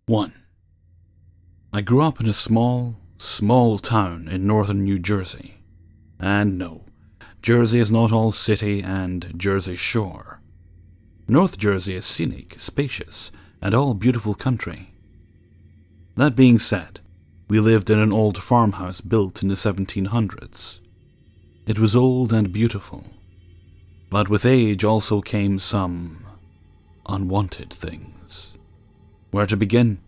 1. I grew up in a small town in northern New Jersey. And no, Jersey is not all city and Jersey Shore. North Jersey is scenic, spacious, and all beautiful country. That being said, we lived in an old farmhouse built in the 1700s. It was old and beautiful, but with age also came some unwanted things. Where to begin?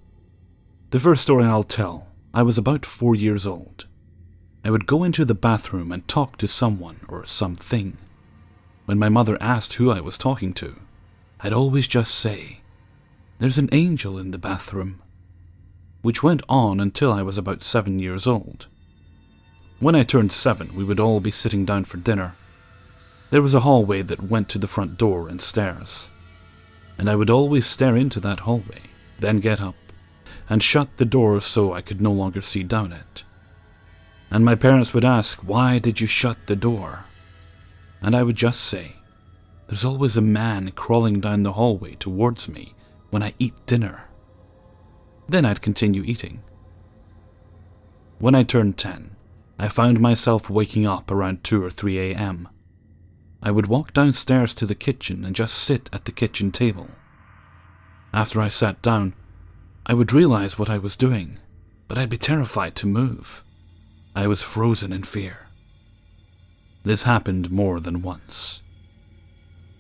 The first story I'll tell, I was about 4 years old. I would go into the bathroom and talk to someone or something. When my mother asked who I was talking to, I'd always just say, "There's an angel in the bathroom," which went on until I was about 7 years old. When I turned 7, we would all be sitting down for dinner. There was a hallway that went to the front door and stairs, and I would always stare into that hallway, then get up and shut the door so I could no longer see down it. And my parents would ask, "Why did you shut the door?" And I would just say, "There's always a man crawling down the hallway towards me when I eat dinner." Then I'd continue eating. When I turned 10, I found myself waking up around 2 or 3 a.m. I would walk downstairs to the kitchen and just sit at the kitchen table. After I sat down, I would realize what I was doing, but I'd be terrified to move. I was frozen in fear. This happened more than once.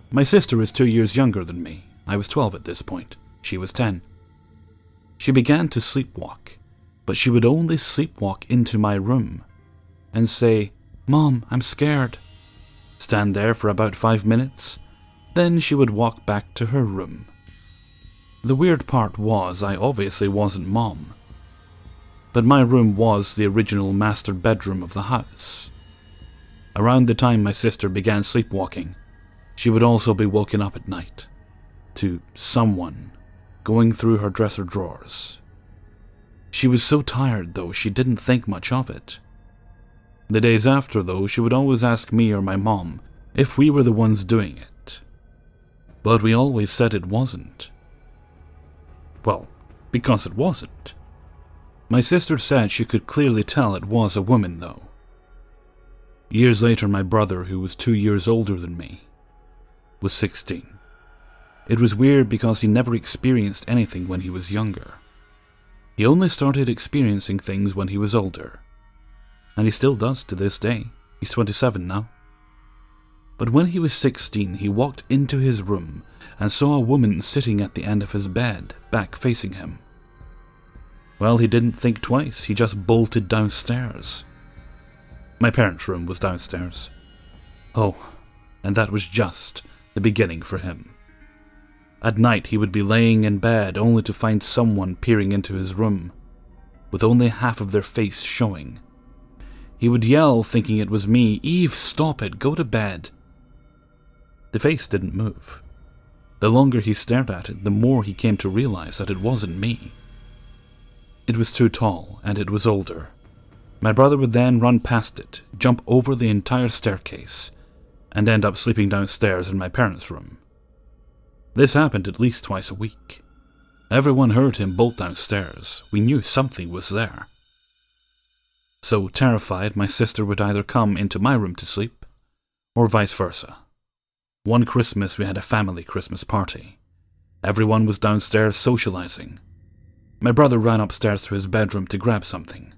My sister is 2 years younger than me. I was 12 at this point. She was 10. She began to sleepwalk, but she would only sleepwalk into my room and say, "Mom, I'm scared." Stand there for about 5 minutes, then she would walk back to her room. The weird part was I obviously wasn't Mom, but my room was the original master bedroom of the house. Around the time my sister began sleepwalking, she would also be woken up at night to someone going through her dresser drawers. She was so tired, though, she didn't think much of it. The days after, though, she would always ask me or my mom if we were the ones doing it. But we always said it wasn't. Well, because it wasn't. My sister said she could clearly tell it was a woman, though. Years later, my brother, who was 2 years older than me, was 16. It was weird because he never experienced anything when he was younger. He only started experiencing things when he was older. And he still does to this day. He's 27 now. But when he was 16, he walked into his room and saw a woman sitting at the end of his bed, back facing him. Well, he didn't think twice, he just bolted downstairs. My parents' room was downstairs. Oh, and that was just the beginning for him. At night he would be laying in bed only to find someone peering into his room, with only half of their face showing. He would yell, thinking it was me, "Eve, stop it, go to bed." The face didn't move. The longer he stared at it, the more he came to realize that it wasn't me. It was too tall, and it was older. My brother would then run past it, jump over the entire staircase, and end up sleeping downstairs in my parents' room. This happened at least twice a week. Everyone heard him bolt downstairs. We knew something was there. So, terrified, my sister would either come into my room to sleep, or vice versa. One Christmas we had a family Christmas party. Everyone was downstairs socializing. My brother ran upstairs to his bedroom to grab something,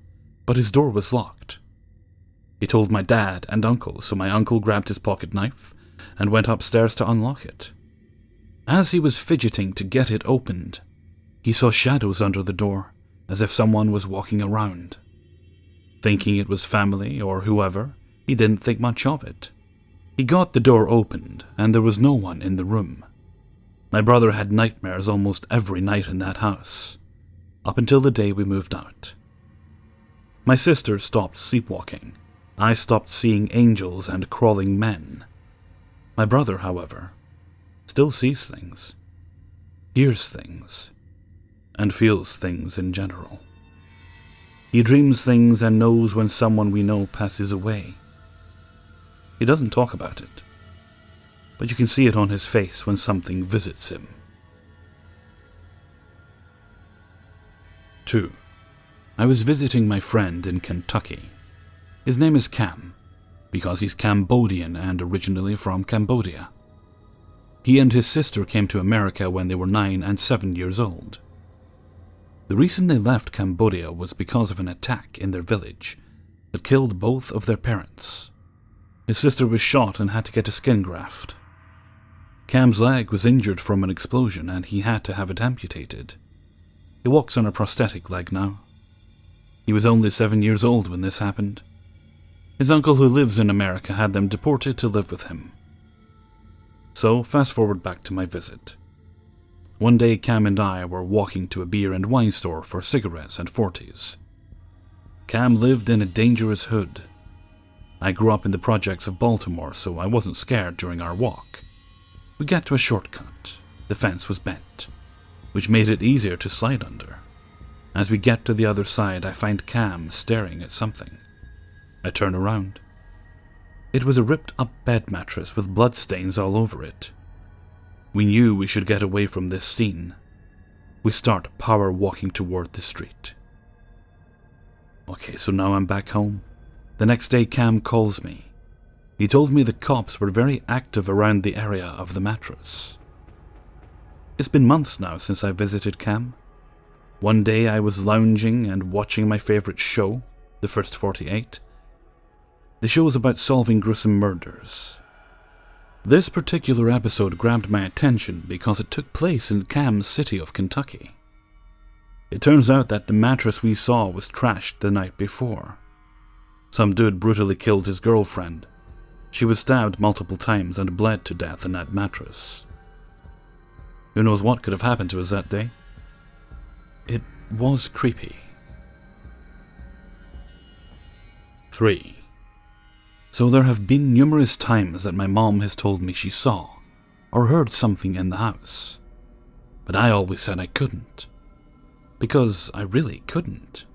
but his door was locked. He told my dad and uncle, so my uncle grabbed his pocket knife and went upstairs to unlock it. As he was fidgeting to get it opened, he saw shadows under the door, as if someone was walking around. Thinking it was family or whoever, he didn't think much of it. He got the door opened, and there was no one in the room. My brother had nightmares almost every night in that house, up until the day we moved out. My sister stopped sleepwalking. I stopped seeing angels and crawling men. My brother, however, still sees things, hears things, and feels things in general. He dreams things and knows when someone we know passes away. He doesn't talk about it, but you can see it on his face when something visits him. 2. I was visiting my friend in Kentucky. His name is Cam, because he's Cambodian and originally from Cambodia. He and his sister came to America when they were 9 and 7 years old. The reason they left Cambodia was because of an attack in their village that killed both of their parents. His sister was shot and had to get a skin graft. Cam's leg was injured from an explosion and he had to have it amputated. He walks on a prosthetic leg now. He was only 7 years old when this happened. His uncle who lives in America had them deported to live with him. So, fast forward back to my visit. One day Cam and I were walking to a beer and wine store for cigarettes and 40s. Cam lived in a dangerous hood. I grew up in the projects of Baltimore, so I wasn't scared during our walk. We got to a shortcut. The fence was bent, which made it easier to slide under. As we get to the other side, I find Cam staring at something. I turn around. It was a ripped-up bed mattress with bloodstains all over it. We knew we should get away from this scene. We start power walking toward the street. Okay, so now I'm back home. The next day Cam calls me. He told me the cops were very active around the area of the mattress. It's been months now since I visited Cam. One day I was lounging and watching my favorite show, The First 48. The show is about solving gruesome murders. This particular episode grabbed my attention because it took place in Cam's city of Kentucky. It turns out that the mattress we saw was trashed the night before. Some dude brutally killed his girlfriend. She was stabbed multiple times and bled to death in that mattress. Who knows what could have happened to us that day? It was creepy. 3. So there have been numerous times that my mom has told me she saw or heard something in the house. But I always said I couldn't. Because I really couldn't.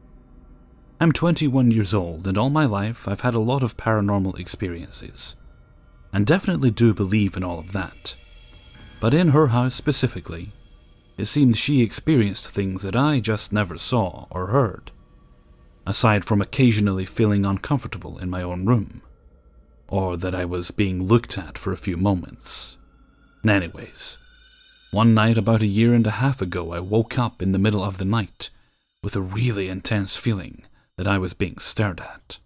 I'm 21 years old and all my life I've had a lot of paranormal experiences. And definitely do believe in all of that. But in her house specifically, it seems she experienced things that I just never saw or heard. Aside from occasionally feeling uncomfortable in my own room. Or that I was being looked at for a few moments. Anyways, one night about 1.5 years ago I woke up in the middle of the night with a really intense feeling that I was being stared at.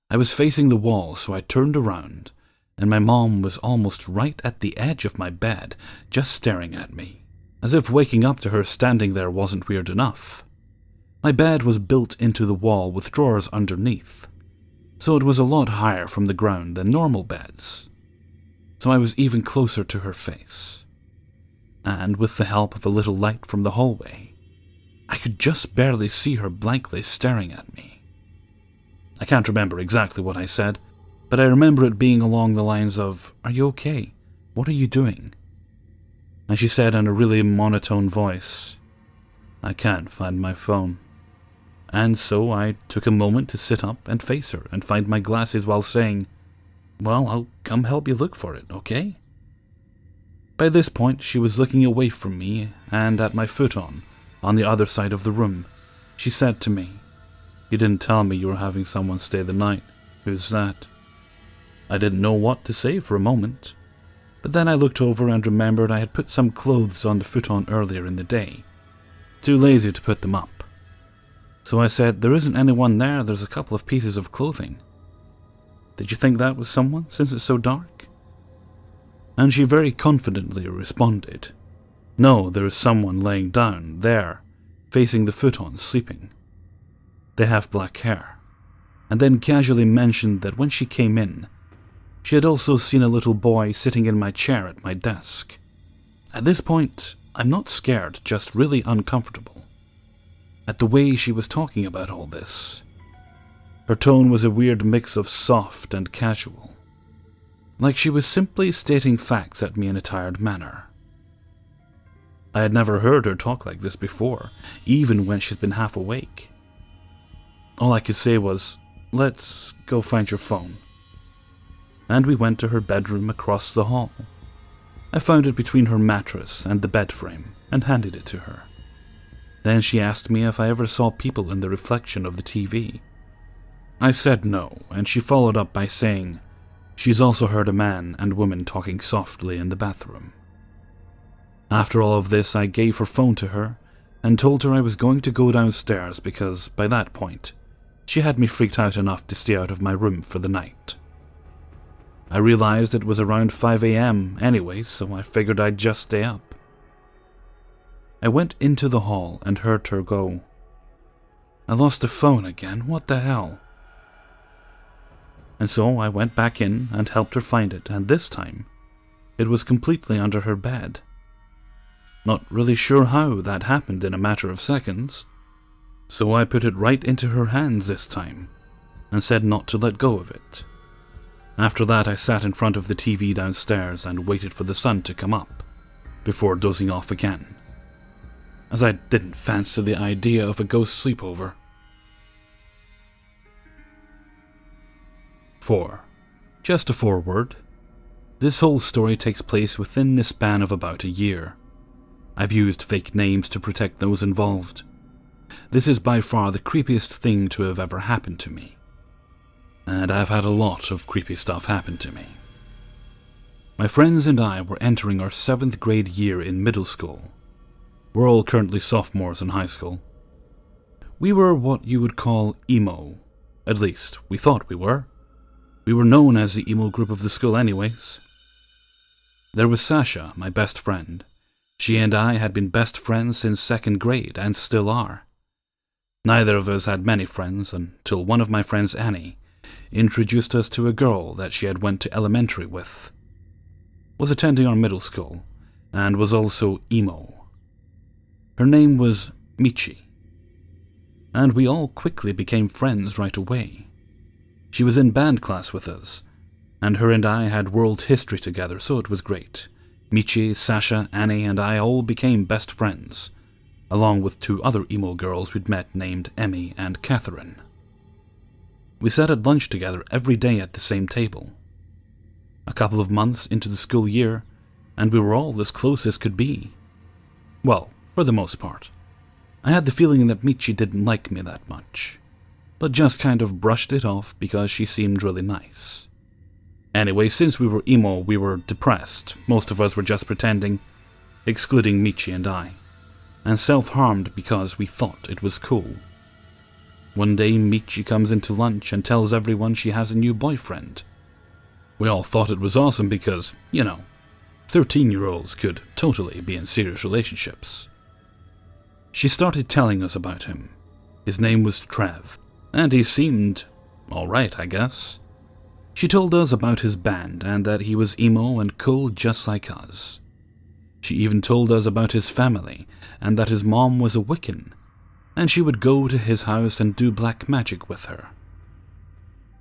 I was facing the wall, so I turned around, and my mom was almost right at the edge of my bed, just staring at me, as if waking up to her standing there wasn't weird enough. My bed was built into the wall with drawers underneath, so it was a lot higher from the ground than normal beds. So I was even closer to her face. And with the help of a little light from the hallway, I could just barely see her blankly staring at me. I can't remember exactly what I said, but I remember it being along the lines of, "Are you okay? What are you doing?" And she said in a really monotone voice, "I can't find my phone." And so I took a moment to sit up and face her and find my glasses while saying, "Well, I'll come help you look for it, okay?" By this point, she was looking away from me and at my futon on the other side of the room. She said to me, "You didn't tell me you were having someone stay the night. Who's that?" I didn't know what to say for a moment, but then I looked over and remembered I had put some clothes on the futon earlier in the day. Too lazy to put them up. So I said, "There isn't anyone there, there's a couple of pieces of clothing. Did you think that was someone, since it's so dark?" And she very confidently responded, "No, there is someone laying down, there, facing the futon, sleeping. They have black hair." And then casually mentioned that when she came in, she had also seen a little boy sitting in my chair at my desk. At this point, I'm not scared, just really uncomfortable. At the way she was talking about all this. Her tone was a weird mix of soft and casual. Like she was simply stating facts at me in a tired manner. I had never heard her talk like this before, even when she'd been half awake. All I could say was, "Let's go find your phone." And we went to her bedroom across the hall. I found it between her mattress and the bed frame and handed it to her. Then she asked me if I ever saw people in the reflection of the TV. I said no, and she followed up by saying she's also heard a man and woman talking softly in the bathroom. After all of this, I gave her phone to her and told her I was going to go downstairs because, by that point, she had me freaked out enough to stay out of my room for the night. I realized it was around 5 a.m. anyway, so I figured I'd just stay up. I went into the hall and heard her go, "I lost the phone again, what the hell?" And so I went back in and helped her find it, and this time, it was completely under her bed. Not really sure how that happened in a matter of seconds, so I put it right into her hands this time, and said not to let go of it. After that, I sat in front of the TV downstairs and waited for the sun to come up, before dozing off again, as I didn't fancy the idea of a ghost sleepover. 4. Just a foreword. This whole story takes place within the span of about a year. I've used fake names to protect those involved. This is by far the creepiest thing to have ever happened to me. And I've had a lot of creepy stuff happen to me. My friends and I were entering our 7th grade year in middle school. We're all currently sophomores in high school. We were what you would call emo. At least, we thought we were. We were known as the emo group of the school anyways. There was Sasha, my best friend. She and I had been best friends since 2nd grade and still are. Neither of us had many friends until one of my friends, Annie, introduced us to a girl that she had went to elementary with, was attending our middle school, and was also emo. Her name was Michi, and we all quickly became friends right away. She was in band class with us, and her and I had world history together, so it was great. Michi, Sasha, Annie, and I all became best friends, along with 2 other emo girls we'd met named Emmy and Catherine. We sat at lunch together every day at the same table. A couple of months into the school year, and we were all as close as could be. Well, for the most part. I had the feeling that Michi didn't like me that much, but just kind of brushed it off because she seemed really nice. Anyway, since we were emo, we were depressed. Most of us were just pretending, excluding Michi and I, and self-harmed because we thought it was cool. One day, Michi comes into lunch and tells everyone she has a new boyfriend. We all thought it was awesome because, 13-year-olds could totally be in serious relationships. She started telling us about him. His name was Trev, and he seemed alright, I guess. She told us about his band and that he was emo and cool just like us. She even told us about his family and that his mom was a Wiccan, and she would go to his house and do black magic with her.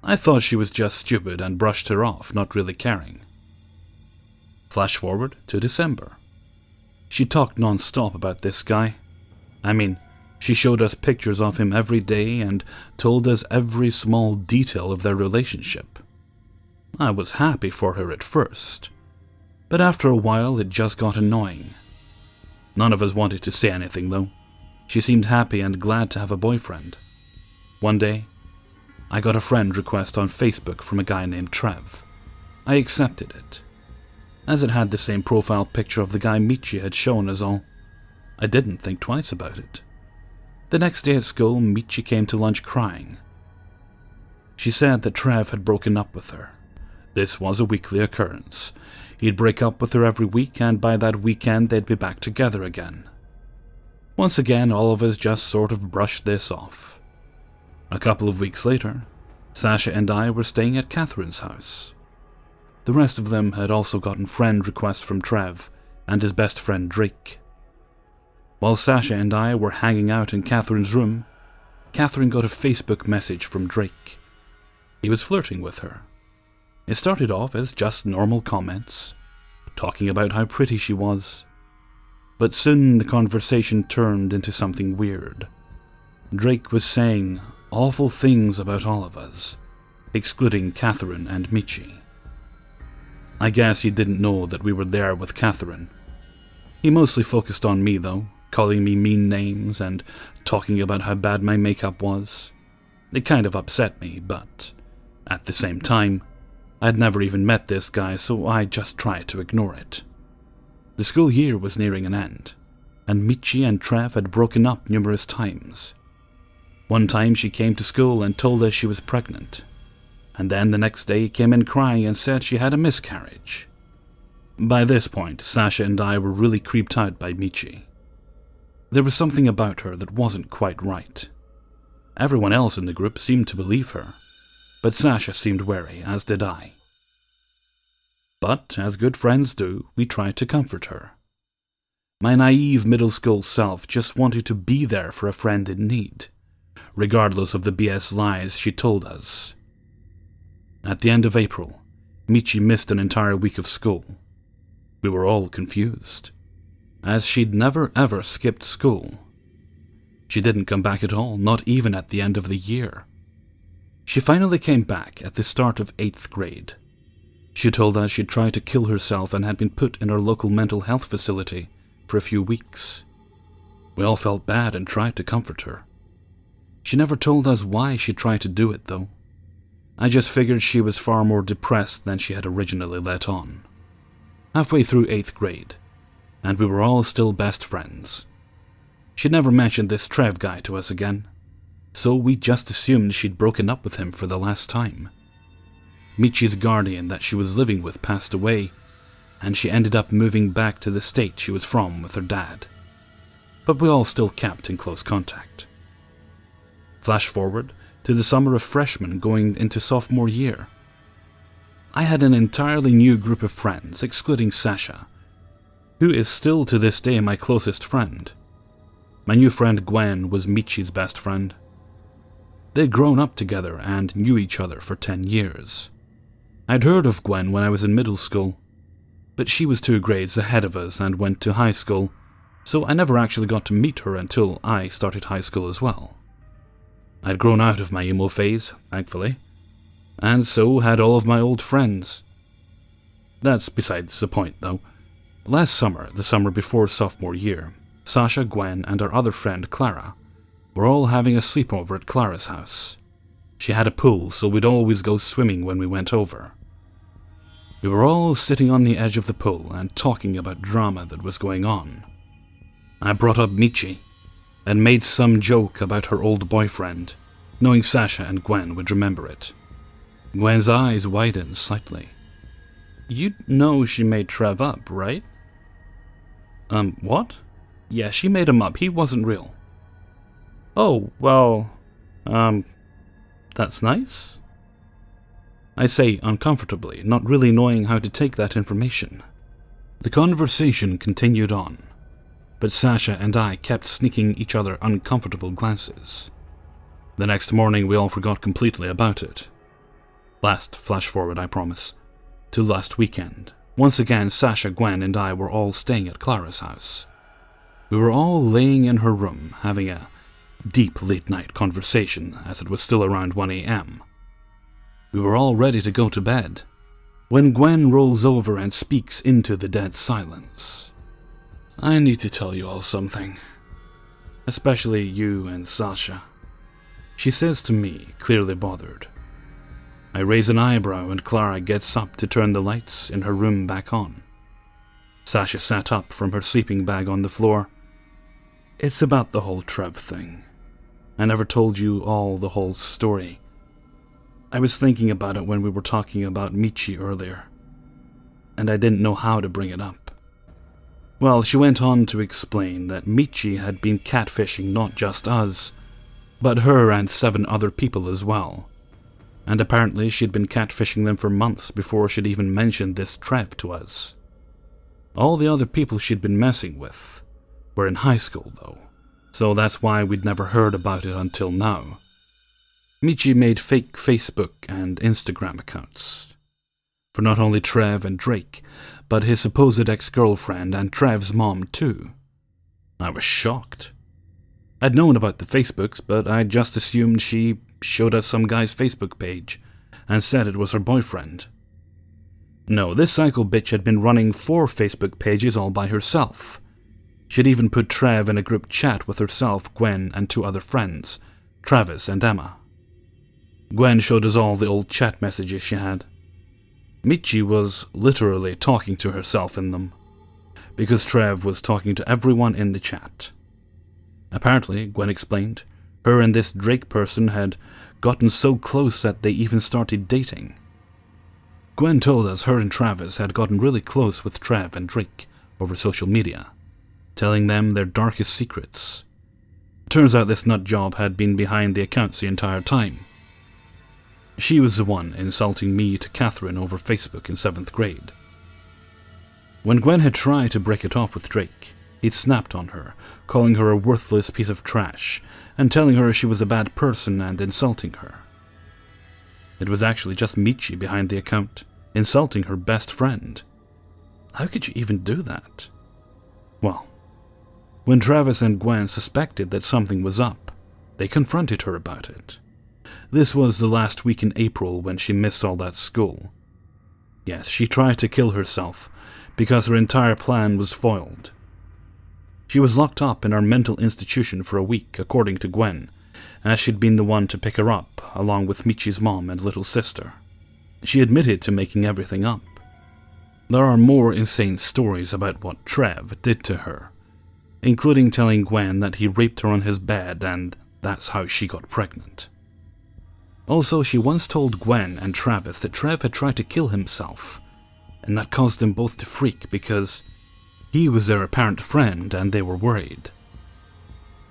I thought she was just stupid and brushed her off, not really caring. Flash forward to December. She talked non-stop about this guy. She showed us pictures of him every day and told us every small detail of their relationship. I was happy for her at first, but after a while it just got annoying. None of us wanted to say anything though. She seemed happy and glad to have a boyfriend. One day, I got a friend request on Facebook from a guy named Trev. I accepted it, as it had the same profile picture of the guy Michi had shown us all. I didn't think twice about it. The next day at school, Michi came to lunch crying. She said that Trev had broken up with her. This was a weekly occurrence. He'd break up with her every week, and by that weekend they'd be back together again. Once again, all of us just sort of brushed this off. A couple of weeks later, Sasha and I were staying at Catherine's house. The rest of them had also gotten friend requests from Trev and his best friend Drake. While Sasha and I were hanging out in Catherine's room, Catherine got a Facebook message from Drake. He was flirting with her. It started off as just normal comments, talking about how pretty she was. But soon the conversation turned into something weird. Drake was saying awful things about all of us, excluding Catherine and Michi. I guess he didn't know that we were there with Catherine. He mostly focused on me though, calling me mean names and talking about how bad my makeup was. It kind of upset me, but at the same time, I'd never even met this guy, so I just tried to ignore it. The school year was nearing an end, and Michi and Trev had broken up numerous times. One time she came to school and told us she was pregnant, and then the next day came in crying and said she had a miscarriage. By this point, Sasha and I were really creeped out by Michi. There was something about her that wasn't quite right. Everyone else in the group seemed to believe her, but Sasha seemed wary, as did I. But, as good friends do, we tried to comfort her. My naive middle school self just wanted to be there for a friend in need, regardless of the BS lies she told us. At the end of April, Michi missed an entire week of school. We were all confused, as she'd never ever skipped school. She didn't come back at all, not even at the end of the year. She finally came back at the start of 8th grade. She told us she'd tried to kill herself and had been put in our local mental health facility for a few weeks. We all felt bad and tried to comfort her. She never told us why she tried to do it, though. I just figured she was far more depressed than she had originally let on. Halfway through 8th grade, and we were all still best friends. She'd never mentioned this Trev guy to us again, so we just assumed she'd broken up with him for the last time. Michi's guardian that she was living with passed away, and she ended up moving back to the state she was from with her dad. But we all still kept in close contact. Flash forward to the summer of freshman going into sophomore year. I had an entirely new group of friends, excluding Sasha, who is still to this day my closest friend. My new friend Gwen was Michi's best friend. They'd grown up together and knew each other for 10 years. I'd heard of Gwen when I was in middle school, but she was 2 grades ahead of us and went to high school, so I never actually got to meet her until I started high school as well. I'd grown out of my emo phase, thankfully, and so had all of my old friends. That's besides the point, though. Last summer, the summer before sophomore year, Sasha, Gwen, and our other friend Clara were all having a sleepover at Clara's house. She had a pool, so we'd always go swimming when we went over. We were all sitting on the edge of the pool and talking about drama that was going on. I brought up Michi and made some joke about her old boyfriend, knowing Sasha and Gwen would remember it. Gwen's eyes widened slightly. You know she made Trev up, right? What? Yeah, she made him up. He wasn't real. Oh, well, that's nice? I say uncomfortably, not really knowing how to take that information. The conversation continued on, but Sasha and I kept sneaking each other uncomfortable glances. The next morning we all forgot completely about it. Last flash forward, I promise, to last weekend. Once again, Sasha, Gwen, and I were all staying at Clara's house. We were all laying in her room, having a deep late-night conversation, as it was still around 1 a.m. We were all ready to go to bed, when Gwen rolls over and speaks into the dead silence. I need to tell you all something, especially you and Sasha. She says to me, clearly bothered. I raise an eyebrow and Clara gets up to turn the lights in her room back on. Sasha sat up from her sleeping bag on the floor. It's about the whole Trev thing. I never told you all the whole story. I was thinking about it when we were talking about Michi earlier, and I didn't know how to bring it up. Well, she went on to explain that Michi had been catfishing not just us, but her and 7 other people as well. And apparently she'd been catfishing them for months before she'd even mentioned this Trev to us. All the other people she'd been messing with were in high school, though, so that's why we'd never heard about it until now. Michi made fake Facebook and Instagram accounts for not only Trev and Drake, but his supposed ex-girlfriend and Trev's mom too. I was shocked. I'd known about the Facebooks, but I just assumed she showed us some guy's Facebook page and said it was her boyfriend. No, this psycho bitch had been running 4 Facebook pages all by herself, She'd even put Trev in a group chat with herself, Gwen, and 2 other friends, Travis and Emma. Gwen showed us all the old chat messages she had. Michi was literally talking to herself in them, because Trev was talking to everyone in the chat. Apparently, Gwen explained, her and this Drake person had gotten so close that they even started dating. Gwen told us her and Travis had gotten really close with Trev and Drake over social media, telling them their darkest secrets. Turns out this nutjob had been behind the accounts the entire time. She was the one insulting me to Catherine over Facebook in 7th grade. When Gwen had tried to break it off with Drake, he'd snapped on her, calling her a worthless piece of trash, and telling her she was a bad person and insulting her. It was actually just Michi behind the account, insulting her best friend. How could you even do that? Well, when Travis and Gwen suspected that something was up, they confronted her about it. This was the last week in April when she missed all that school. Yes, she tried to kill herself because her entire plan was foiled. She was locked up in our mental institution for a week, according to Gwen, as she'd been the one to pick her up, along with Michi's mom and little sister. She admitted to making everything up. There are more insane stories about what Trev did to her, including telling Gwen that he raped her on his bed and that's how she got pregnant. Also, she once told Gwen and Travis that Trev had tried to kill himself, and that caused them both to freak because he was their apparent friend and they were worried.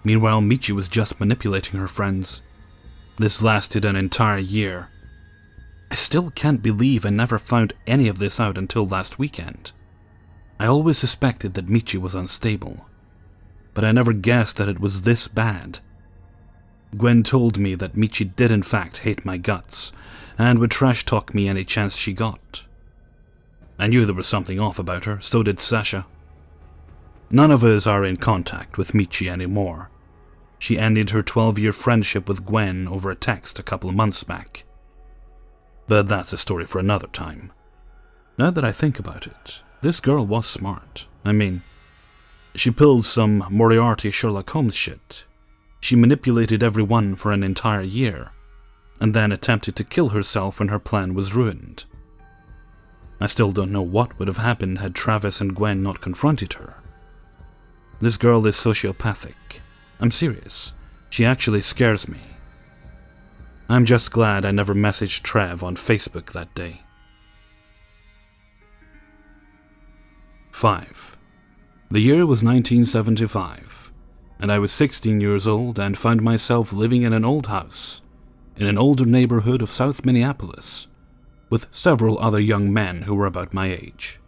Meanwhile, Michi was just manipulating her friends. This lasted an entire year. I still can't believe I never found any of this out until last weekend. I always suspected that Michi was unstable, but I never guessed that it was this bad. Gwen told me that Michi did in fact hate my guts, and would trash-talk me any chance she got. I knew there was something off about her, so did Sasha. None of us are in contact with Michi anymore. She ended her 12-year friendship with Gwen over a text a couple of months back. But that's a story for another time. Now that I think about it, this girl was smart. I mean, she pulled some Moriarty Sherlock Holmes shit. She manipulated everyone for an entire year, and then attempted to kill herself when her plan was ruined. I still don't know what would have happened had Travis and Gwen not confronted her. This girl is sociopathic. I'm serious. She actually scares me. I'm just glad I never messaged Trev on Facebook that day. 5. The year was 1975, and I was 16 years old and found myself living in an old house, in an older neighborhood of South Minneapolis, with several other young men who were about my age.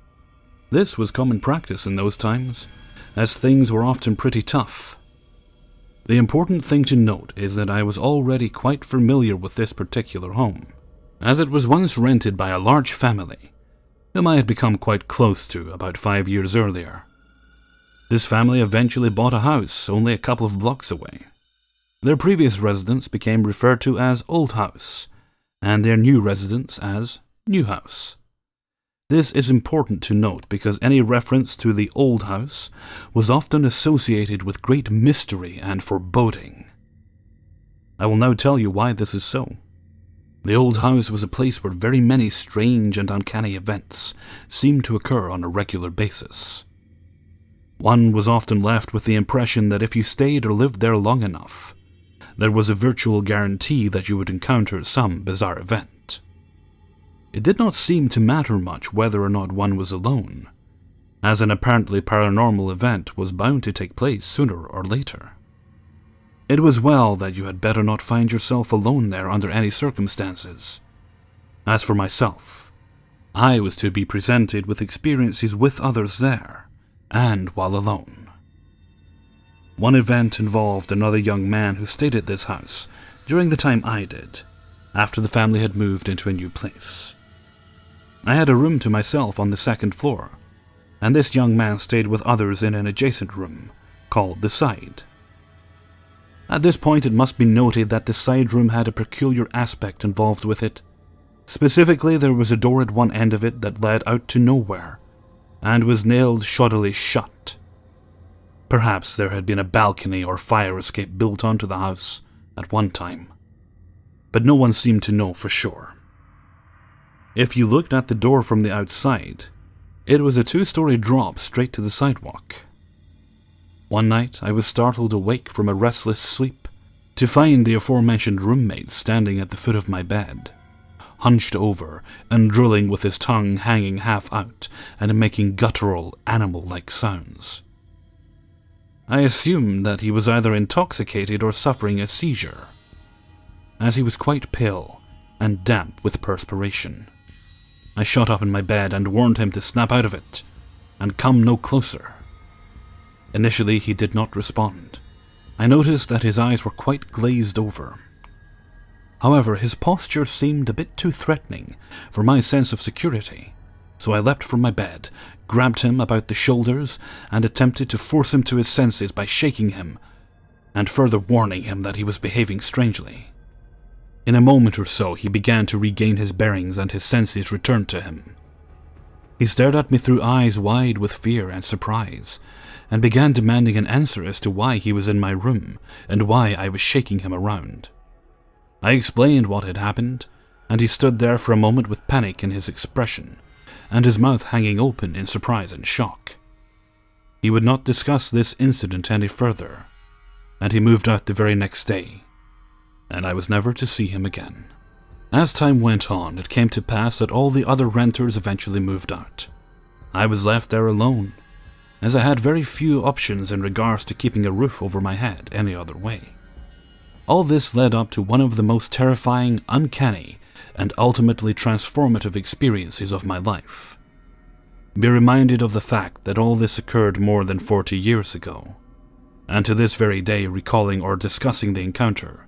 This was common practice in those times, as things were often pretty tough. The important thing to note is that I was already quite familiar with this particular home, as it was once rented by a large family, whom I had become quite close to about 5 years earlier. This family eventually bought a house only a couple of blocks away. Their previous residence became referred to as Old House, and their new residence as New House. This is important to note because any reference to the Old House was often associated with great mystery and foreboding. I will now tell you why this is so. The Old House was a place where very many strange and uncanny events seemed to occur on a regular basis. One was often left with the impression that if you stayed or lived there long enough, there was a virtual guarantee that you would encounter some bizarre event. It did not seem to matter much whether or not one was alone, as an apparently paranormal event was bound to take place sooner or later. It was well that you had better not find yourself alone there under any circumstances. As for myself, I was to be presented with experiences with others there, and while alone. One event involved another young man who stayed at this house during the time I did, after the family had moved into a new place. I had a room to myself on the 2nd floor, and this young man stayed with others in an adjacent room, called the side. At this point, it must be noted that the side room had a peculiar aspect involved with it. Specifically, there was a door at one end of it that led out to nowhere, and was nailed shoddily shut. Perhaps there had been a balcony or fire escape built onto the house at one time, but no one seemed to know for sure. If you looked at the door from the outside, it was a 2-story drop straight to the sidewalk. One night, I was startled awake from a restless sleep to find the aforementioned roommate standing at the foot of my bed, hunched over and drooling with his tongue hanging half out and making guttural, animal-like sounds. I assumed that he was either intoxicated or suffering a seizure, as he was quite pale and damp with perspiration. I shot up in my bed and warned him to snap out of it and come no closer. Initially, he did not respond. I noticed that his eyes were quite glazed over. However, his posture seemed a bit too threatening for my sense of security, so I leapt from my bed, grabbed him about the shoulders, and attempted to force him to his senses by shaking him, and further warning him that he was behaving strangely. In a moment or so, he began to regain his bearings and his senses returned to him. He stared at me through eyes wide with fear and surprise, and began demanding an answer as to why he was in my room and why I was shaking him around. I explained what had happened, and he stood there for a moment with panic in his expression, and his mouth hanging open in surprise and shock. He would not discuss this incident any further, and he moved out the very next day, and I was never to see him again. As time went on, it came to pass that all the other renters eventually moved out. I was left there alone, as I had very few options in regards to keeping a roof over my head any other way. All this led up to one of the most terrifying, uncanny, and ultimately transformative experiences of my life. Be reminded of the fact that all this occurred more than 40 years ago, and to this very day recalling or discussing the encounter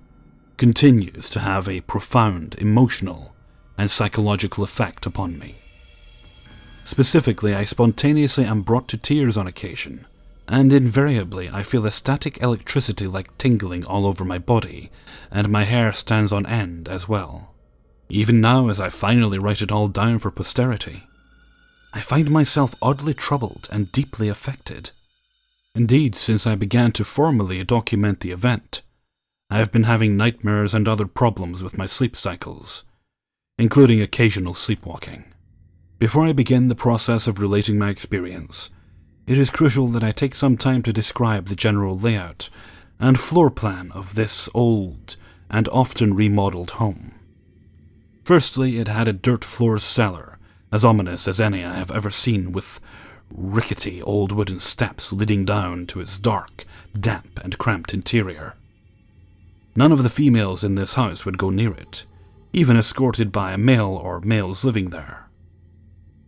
continues to have a profound emotional and psychological effect upon me. Specifically, I spontaneously am brought to tears on occasion, and invariably I feel a static electricity like tingling all over my body, and my hair stands on end as well. Even now, as I finally write it all down for posterity, I find myself oddly troubled and deeply affected. Indeed, since I began to formally document the event, I have been having nightmares and other problems with my sleep cycles, including occasional sleepwalking. Before I begin the process of relating my experience, it is crucial that I take some time to describe the general layout and floor plan of this old and often remodeled home. Firstly, it had a dirt-floor cellar, as ominous as any I have ever seen, with rickety old wooden steps leading down to its dark, damp and cramped interior. None of the females in this house would go near it, even escorted by a male or males living there.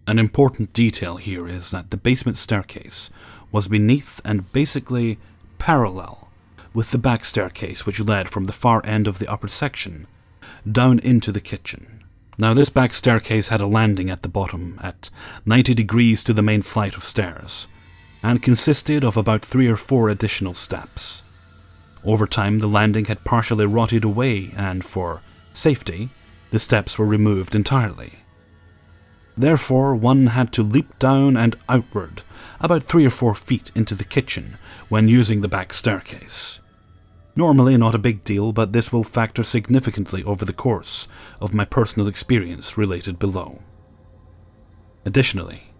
An important detail here is that the basement staircase was beneath and basically parallel with the back staircase which led from the far end of the upper section down into the kitchen. Now, this back staircase had a landing at the bottom at 90 degrees to the main flight of stairs, and consisted of about 3 or 4 additional steps. Over time, the landing had partially rotted away, and for safety, the steps were removed entirely. Therefore, one had to leap down and outward about 3 or 4 feet into the kitchen when using the back staircase. Normally not a big deal, but this will factor significantly over the course of my personal experience related below. Additionally,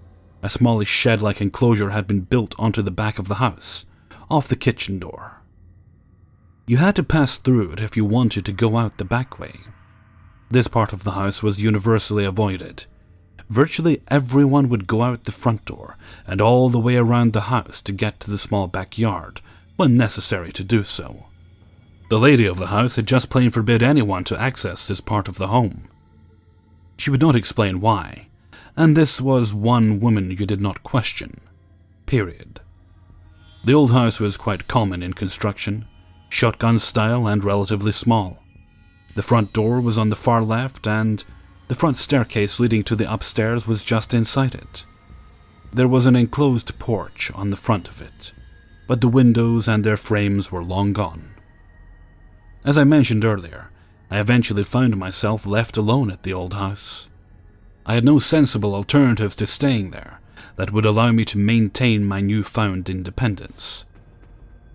a smallish shed-like enclosure had been built onto the back of the house, off the kitchen door. You had to pass through it if you wanted to go out the back way. This part of the house was universally avoided. Virtually everyone would go out the front door and all the way around the house to get to the small backyard when necessary to do so. The lady of the house had just plain forbid anyone to access this part of the home. She would not explain why, and this was one woman you did not question. Period. The old house was quite common in construction, shotgun style and relatively small. The front door was on the far left, and the front staircase leading to the upstairs was just inside it. There was an enclosed porch on the front of it, but the windows and their frames were long gone. As I mentioned earlier, I eventually found myself left alone at the old house. I had no sensible alternative to staying there that would allow me to maintain my newfound independence.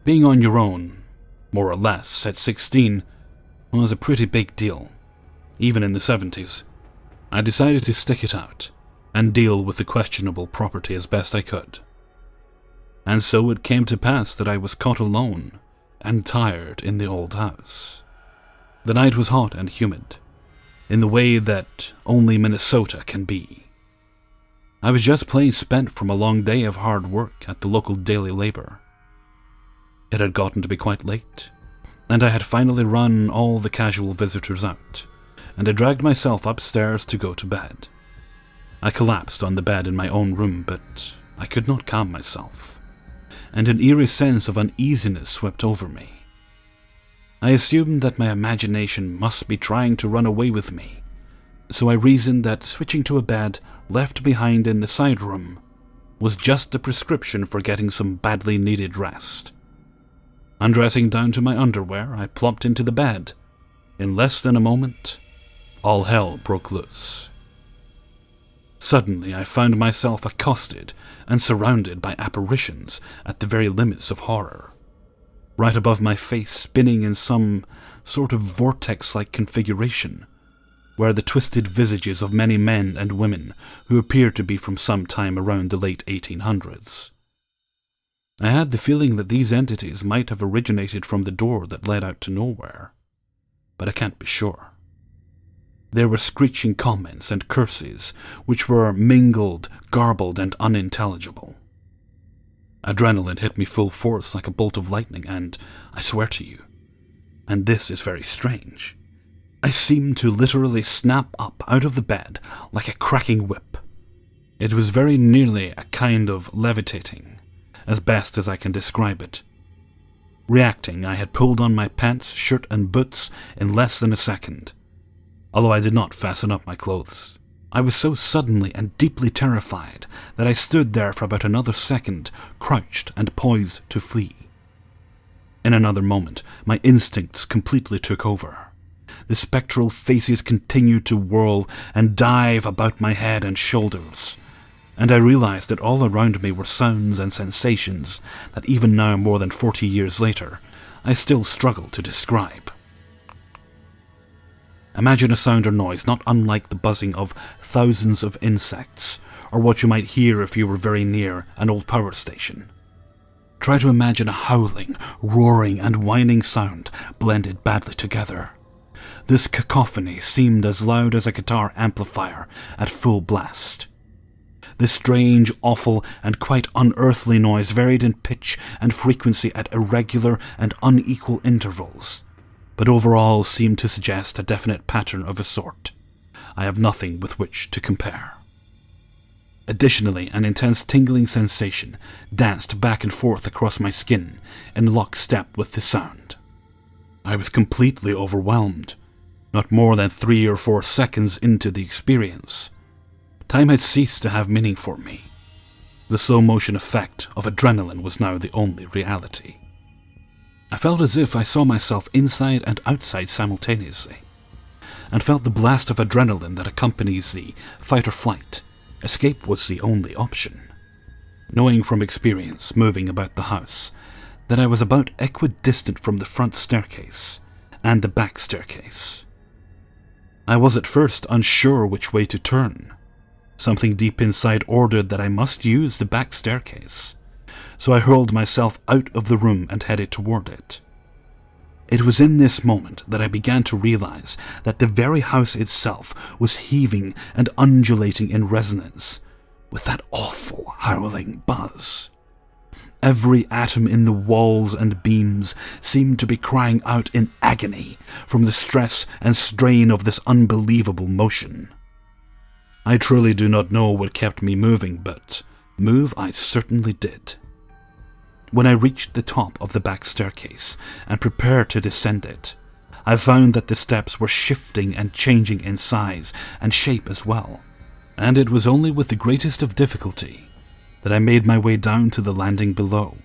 Being on your own, more or less, at 16, was a pretty big deal, even in the 70s. I decided to stick it out and deal with the questionable property as best I could. And so it came to pass that I was caught alone and tired in the old house. The night was hot and humid, in the way that only Minnesota can be. I was just plain spent from a long day of hard work at the local daily labor. It had gotten to be quite late, and I had finally run all the casual visitors out, and I dragged myself upstairs to go to bed. I collapsed on the bed in my own room, but I could not calm myself, and an eerie sense of uneasiness swept over me. I assumed that my imagination must be trying to run away with me, so I reasoned that switching to a bed left behind in the side room was just the prescription for getting some badly needed rest. Undressing down to my underwear, I plopped into the bed. In less than a moment, all hell broke loose. Suddenly, I found myself accosted and surrounded by apparitions at the very limits of horror. Right above my face, spinning in some sort of vortex-like configuration, were the twisted visages of many men and women who appeared to be from some time around the late 1800s. I had the feeling that these entities might have originated from the door that led out to nowhere, but I can't be sure. There were screeching comments and curses, which were mingled, garbled, and unintelligible. Adrenaline hit me full force like a bolt of lightning, and I swear to you, and this is very strange, I seemed to literally snap up out of the bed like a cracking whip. It was very nearly a kind of levitating, as best as I can describe it. Reacting, I had pulled on my pants, shirt, and boots in less than a second, although I did not fasten up my clothes. I was so suddenly and deeply terrified that I stood there for about another second, crouched and poised to flee. In another moment, my instincts completely took over. The spectral faces continued to whirl and dive about my head and shoulders, and I realized that all around me were sounds and sensations that even now, more than 40 years later, I still struggle to describe. Imagine a sound or noise not unlike the buzzing of thousands of insects, or what you might hear if you were very near an old power station. Try to imagine a howling, roaring, and whining sound blended badly together. This cacophony seemed as loud as a guitar amplifier at full blast. This strange, awful, and quite unearthly noise varied in pitch and frequency at irregular and unequal intervals, but overall seemed to suggest a definite pattern of a sort. I have nothing with which to compare. Additionally, an intense tingling sensation danced back and forth across my skin in lockstep with the sound. I was completely overwhelmed, not more than 3 or 4 seconds into the experience. Time had ceased to have meaning for me. The slow-motion effect of adrenaline was now the only reality. I felt as if I saw myself inside and outside simultaneously, and felt the blast of adrenaline that accompanies the fight or flight. Escape was the only option. Knowing from experience, moving about the house, that I was about equidistant from the front staircase and the back staircase. I was at first unsure which way to turn. Something deep inside ordered that I must use the back staircase, so I hurled myself out of the room and headed toward it. It was in this moment that I began to realize that the very house itself was heaving and undulating in resonance with that awful howling buzz. Every atom in the walls and beams seemed to be crying out in agony from the stress and strain of this unbelievable motion. I truly do not know what kept me moving, but move I certainly did. When I reached the top of the back staircase and prepared to descend it, I found that the steps were shifting and changing in size and shape as well, and it was only with the greatest of difficulty that I made my way down to the landing below.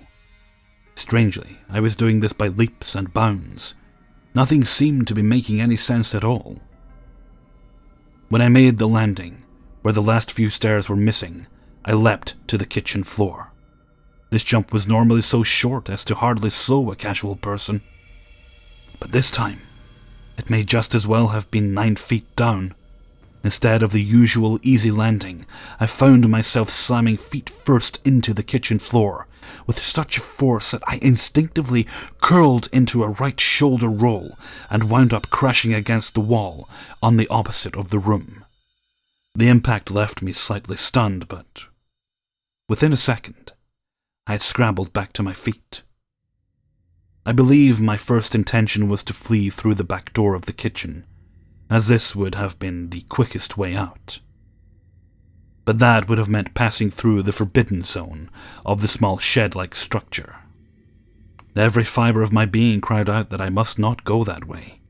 Strangely, I was doing this by leaps and bounds. Nothing seemed to be making any sense at all. When I made the landing, where the last few stairs were missing, I leapt to the kitchen floor. This jump was normally so short as to hardly slow a casual person. But this time, it may just as well have been 9 feet down. Instead of the usual easy landing, I found myself slamming feet first into the kitchen floor with such force that I instinctively curled into a right shoulder roll and wound up crashing against the wall on the opposite of the room. The impact left me slightly stunned, but within a second, I had scrambled back to my feet. I believe my first intention was to flee through the back door of the kitchen, as this would have been the quickest way out. But that would have meant passing through the forbidden zone of the small shed-like structure. Every fibre of my being cried out that I must not go that way.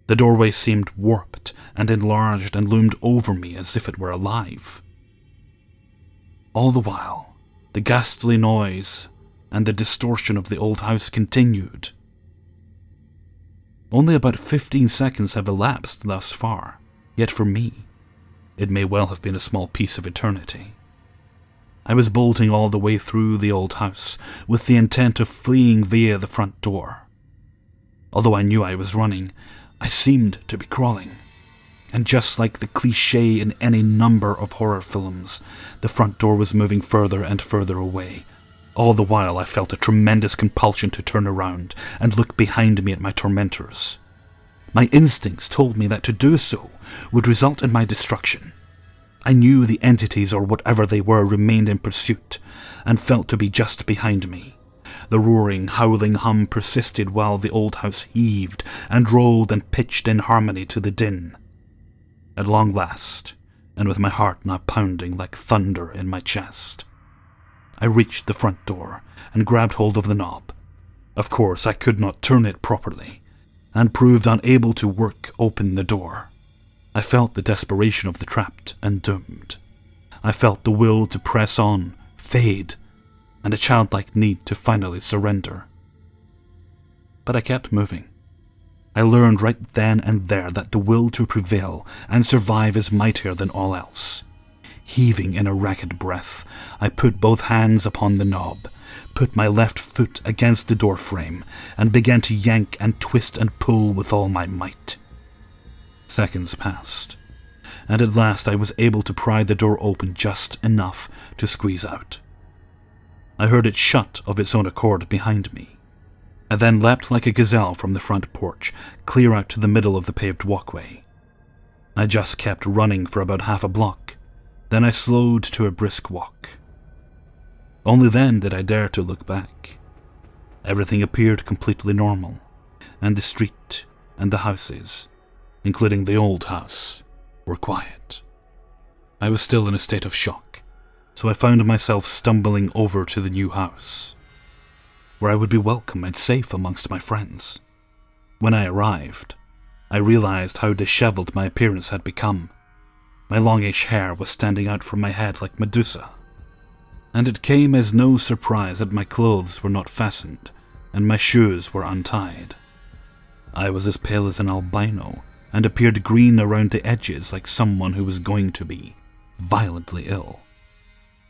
The doorway seemed warped and enlarged and loomed over me as if it were alive. All the while, the ghastly noise and the distortion of the old house continued. Only about 15 seconds have elapsed thus far, yet for me, it may well have been a small piece of eternity. I was bolting all the way through the old house, with the intent of fleeing via the front door. Although I knew I was running, I seemed to be crawling. And just like the cliché in any number of horror films, the front door was moving further and further away. All the while I felt a tremendous compulsion to turn around and look behind me at my tormentors. My instincts told me that to do so would result in my destruction. I knew the entities or whatever they were remained in pursuit, and felt to be just behind me. The roaring, howling hum persisted while the old house heaved and rolled and pitched in harmony to the din. At long last, and with my heart now pounding like thunder in my chest, I reached the front door and grabbed hold of the knob. Of course, I could not turn it properly, and proved unable to work open the door. I felt the desperation of the trapped and doomed. I felt the will to press on, fade, and a childlike need to finally surrender. But I kept moving. I learned right then and there that the will to prevail and survive is mightier than all else. Heaving in a ragged breath, I put both hands upon the knob, put my left foot against the door frame, and began to yank and twist and pull with all my might. Seconds passed, and at last I was able to pry the door open just enough to squeeze out. I heard it shut of its own accord behind me. I then leapt like a gazelle from the front porch, clear out to the middle of the paved walkway. I just kept running for about half a block. Then I slowed to a brisk walk. Only then did I dare to look back. Everything appeared completely normal, and the street and the houses, including the old house, were quiet. I was still in a state of shock, so I found myself stumbling over to the new house, where I would be welcome and safe amongst my friends. When I arrived, I realized how disheveled my appearance had become. My longish hair was standing out from my head like Medusa, and it came as no surprise that my clothes were not fastened and my shoes were untied. I was as pale as an albino and appeared green around the edges like someone who was going to be violently ill.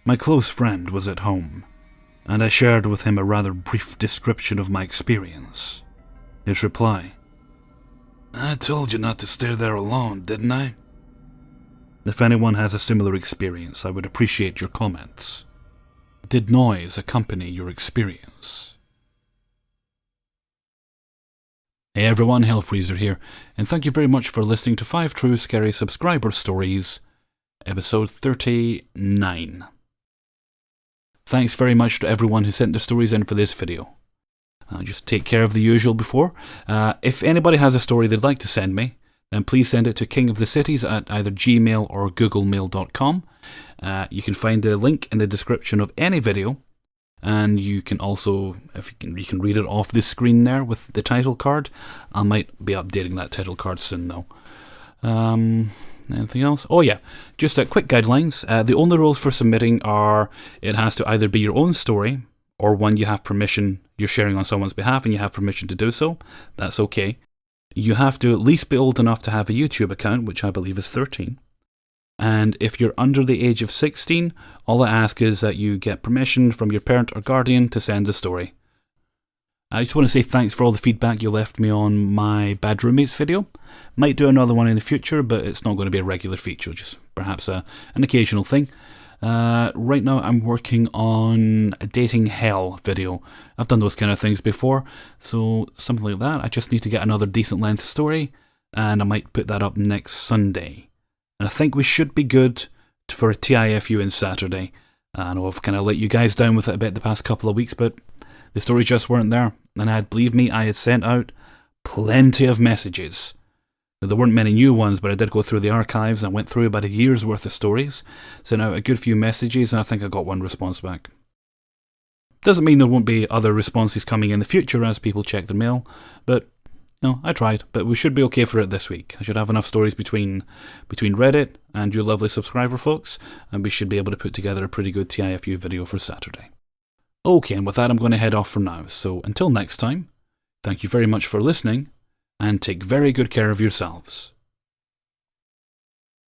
My close friend was at home, and I shared with him a rather brief description of my experience. His reply: "I told you not to stay there alone, didn't I?" If anyone has a similar experience, I would appreciate your comments. Did noise accompany your experience? Hey everyone, Hellfreezer here, and thank you very much for listening to 5 True Scary Subscriber Stories, episode 39. Thanks very much to everyone who sent their stories in for this video. I'll just take care of the usual before. If anybody has a story they'd like to send me, then please send it to kingofthecities at either gmail or googlemail.com. You can find the link in the description of any video, and you can also, you can read it off the screen there with the title card. I might be updating that title card soon though. Anything else? Oh yeah, just quick guidelines. The only rules for submitting are it has to either be your own story or one you have permission, you're sharing on someone's behalf and you have permission to do so. That's okay. You have to at least be old enough to have a YouTube account, which I believe is 13. And if you're under the age of 16, all I ask is that you get permission from your parent or guardian to send the story. I just want to say thanks for all the feedback you left me on my Bad Roommates video. Might do another one in the future, but it's not going to be a regular feature, just perhaps an occasional thing. Right now I'm working on a Dating Hell video. I've done those kind of things before, so something like that. I just need to get another decent length story, and I might put that up next Sunday. And I think we should be good for a TIFU on Saturday. I know I've kind of let you guys down with it a bit the past couple of weeks, but the stories just weren't there. And believe me, I had sent out plenty of messages. There weren't many new ones, but I did go through the archives and went through about a year's worth of stories, sent out a good few messages, and I think I got one response back. Doesn't mean there won't be other responses coming in the future as people check their mail, but no, I tried, but we should be okay for it this week. I should have enough stories between Reddit and you lovely subscriber folks, and we should be able to put together a pretty good TIFU video for Saturday. Okay, and with that I'm going to head off for now, so until next time, thank you very much for listening, and take very good care of yourselves.